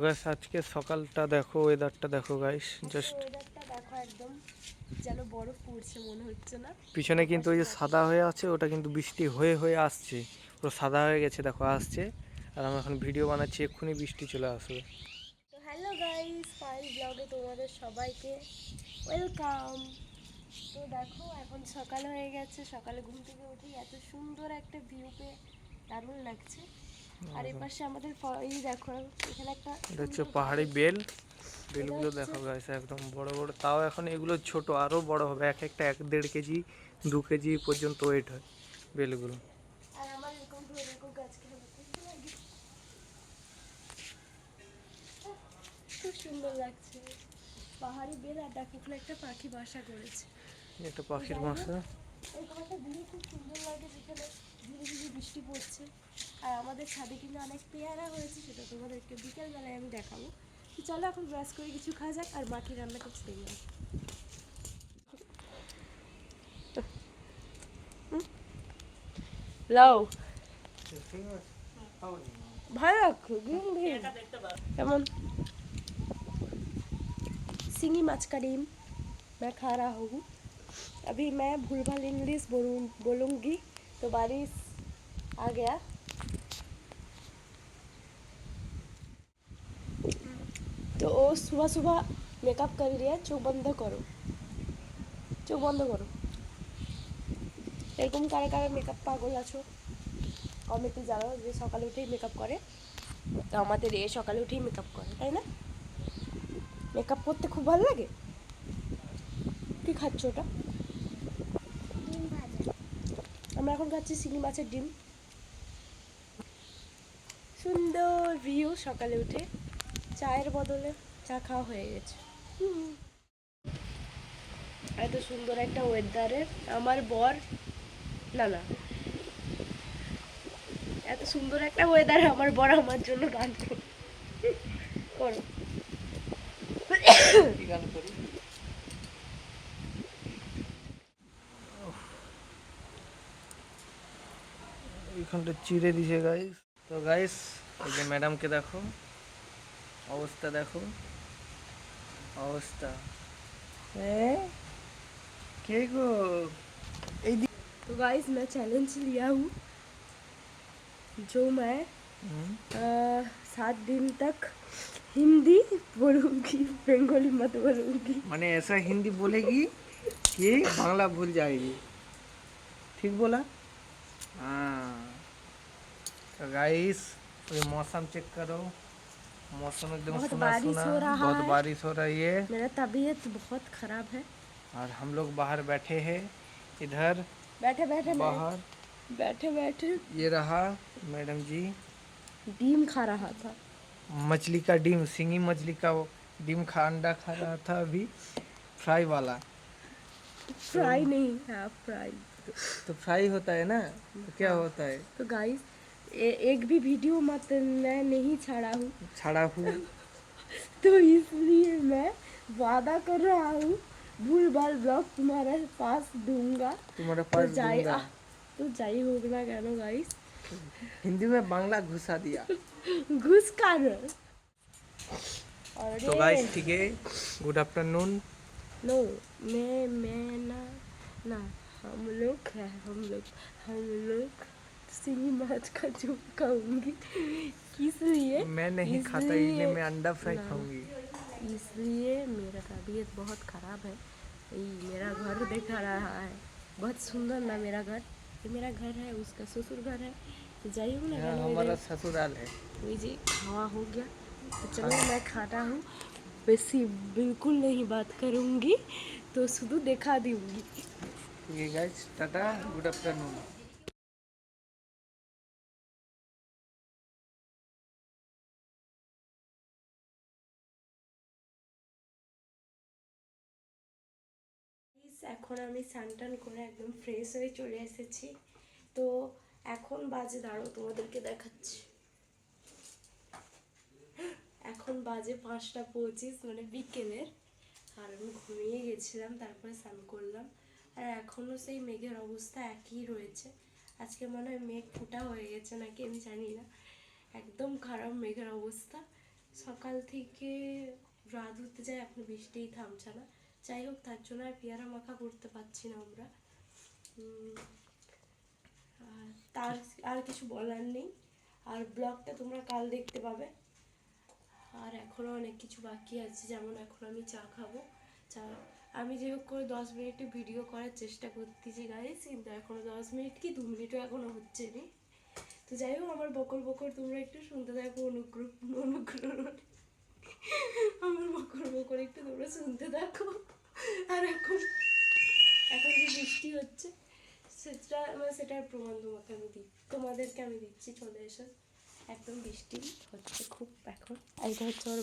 Guys আজকে সকালটা দেখো, ওয়েদারটা দেখো গাইস, জাস্ট ওয়েদারটা দেখো একদম যেন বরফ পড়ছে মনে হচ্ছে না। পিছনে কিন্তু আকাশে ওই যে বাতাস। সাদা হয়ে আছে, ওটা কিন্তু বৃষ্টি হয়ে হয়ে আসছে, পুরো সাদা হয়ে গেছে দেখো আসছে। আর আমি এখন ভিডিও বানাচ্ছি, এক্ষুনি বৃষ্টি চলে আসবে। তো হ্যালো গাইস, পাইল ব্লগে তোমাদের সবাইকে ওয়েলকাম। তো দেখো এখন সকাল হয়ে গেছে, সকালে ঘুম থেকে উঠেই এত সুন্দর একটা ভিউ পেয়ে দারুণ লাগছে। আর এই পাশে আমাদের এই দেখো এখানে একটা এটা হচ্ছে সুন্দর পাহাড়ি গাছ। বেল। এটা বেলগুলো হচ্ছে দেখো গাইস একদম বড় বড়, তাও এখন এগুলো ছোট, আরো বড় হবে, এক একটা 1-1.5 কেজি 2 কেজি পর্যন্ত ওয়েট হয় বেলগুলো। আর আমার এরকম এরকম গাছ খেতে লাগে, খুব সুন্দর লাগছে। পাহাড়ি বেল আর দেখো ওখানে একটা পাখি বাসা করেছে। একটা তো পাখির যাই হোক, বাসা। এরকম একটা ভিউ খুব সুন্দর লাগে যেখানে ধীরে ধীরে বৃষ্টি পড়ছে। আর আমাদের ছাদে কিন্তু অনেক পেয়ারা হয়েছে, সেটা তোমাদেরকে বিকেলবেলায় আমি দেখাবো। তো চলো এখন ব্রাশ করে কিছু খাওয়া যাক, আর মাকে রান্না করতে দেখলাম। লাও ভালো রাখো কেমন सिंगी माछ का डीम मैं खा रहा हूँ। अभी मैं भूल भाल इंग्लिश बोलूँगी तो बारिश आ गया। तो वो सुबह सुबह मेकअप कर लिया, चोख बंद करो, চোখ বন্ধ করো। এরকম কারা কারা মেকআপ পাগল আছো কমেন্টে জানাও যে সকালে উঠেই মেকআপ করে। তো আমাদের এ সকালে উঠেই মেকআপ করে, তাই না? মেকআপ করতে খুব ভালো লাগে। কি খাচ্ছ ওটা? ডিম ভাজা। আমরা এখন খাচ্ছি চিংড়ি মাছের ডিম। সুন্দর ভিউ, সকালে উঠে চায়ের বদলে চা খাওয়া হয়ে গেছে। এত সুন্দর একটা ওয়েদারে আমার বর, না না, এত সুন্দর একটা ওয়েদারে আমার বর আমার জন্য গান করো। কি গান করি? এইখানটা চিড়ে দিছে গাইস। তো গাইস এই যে ম্যাডামকে দেখো, অবস্থা দেখো, অবস্থা। কে গো? এই तो गाइस मैं चैलेंज लिया हूँ, जो मैं 7 दिन तक हिंदी बोलूँगी, बंगाली मत बोलूँगी। मैंने ऐसा हिंदी बोलेगी कि बांग्ला भूल जाएगी। ठीक बोला? हाँ। तो गाइस ये मौसम चेक करो, मौसम एकदम बहुत सुना बारिश सुना, हो रहा बहुत है, बारिश हो रही है। मेरा तबीयत बहुत ख़राब है। और हम लोग बाहर बैठे हैं इधर बैठे बैठे मैं बाहर। बैठे बैठे ये रहा मैडम जी, डीम खा रहा था। मछली का डिम, सिंगी मछली का वो डिम खा, अंडा खा रहा था अभी, फ्राई वाला। फ्राई नहीं है, फ्राई। तो फ्राई होता है ना, तो क्या हाँ। होता है? तो गाइस एक भी वीडियो मत मैं नहीं छाड़ा हूँ, छड़ा हूँ। तो इसलिए मैं वादा कर रहा हूँ भूल भाल ब्लॉग तुम्हारे पास दूंगा। तुम्हारे तो पास दूंगा। तो যাই হোক না কেন গাইস, हिंदी में बांग्ला घुसा दिया। घुस कर। तो अरे गाइस ठीक है, गुड आफ्टरनून। नो, मैं ना ना, हम लोग है, हम लोग सिंगी माछ का जो खाऊंगी, इसलिए मैं नहीं खाता, इसलिए मैं अंडा फ्राई ना, खाऊंगी। इसलिए मेरा तबीयत बहुत ख़राब है। ये मेरा घर दिखा रहा है, बहुत सुंदर ना मेरा घर, ये मेरा घर है, उसका ससुर घर है। तो जाइए ना, यहाँ गाना हमारा मेरे ससुराल है। वही जी खावा हो गया। तो चलो मैं खाता हूँ, वैसे बिल्कुल नहीं बात करूँगी, तो शुद्ध दिखा दूँगी। ठीक है गाइस, टाटा, गुड आफ्टरनून। এখন আমি স্নান করে একদম ফ্রেশ হয়ে চলে এসেছি। তো এখন বাজে, দাঁড়াও তোমাদেরকে দেখাচ্ছি, এখন বাজে 5টা 25, মানে বিকেলের। আর আমি ঘুমিয়ে গেছিলাম, তারপরে স্নান করলাম। আর এখনও সেই মেঘের অবস্থা একই রয়েছে। আজকে মনে হয় মেঘ ফুটা হয়ে গেছে নাকি আমি জানি না, একদম খারাপ মেঘের অবস্থা। সকাল থেকে রাত হতে যায় এখন বৃষ্টিই থামছে না। যাই হোক, তার জন্য আর পেয়ারা মাখা করতে পারছি না আমরা। উম, আর তার আর কিছু বলার নেই। আর ব্লগটা তোমরা কাল দেখতে পাবে। আর এখনও অনেক কিছু বাকি আছে, যেমন এখন আমি চা খাবো। চা আমি যে হোক করে 10 মিনিটে ভিডিও করার চেষ্টা করতেছি গাইস, কিন্তু এখনও 10 মিনিট কি 2 মিনিটও এখনও হচ্ছে না। তো যাই হোক, আমার বকর বকর তোমরা একটু শুনতে থাকো, অনুগ্রহ অনুগ্রহ আমার বকর বকর একটু তোমরা শুনতে থাকো। আর এখন এখন যে বৃষ্টি হচ্ছে, সেটার প্রমাণ তোমাদেরকে আমি দিচ্ছি, চলে এসো। একদম বৃষ্টি হচ্ছে খুব এখন। আর এটা হচ্ছে আমার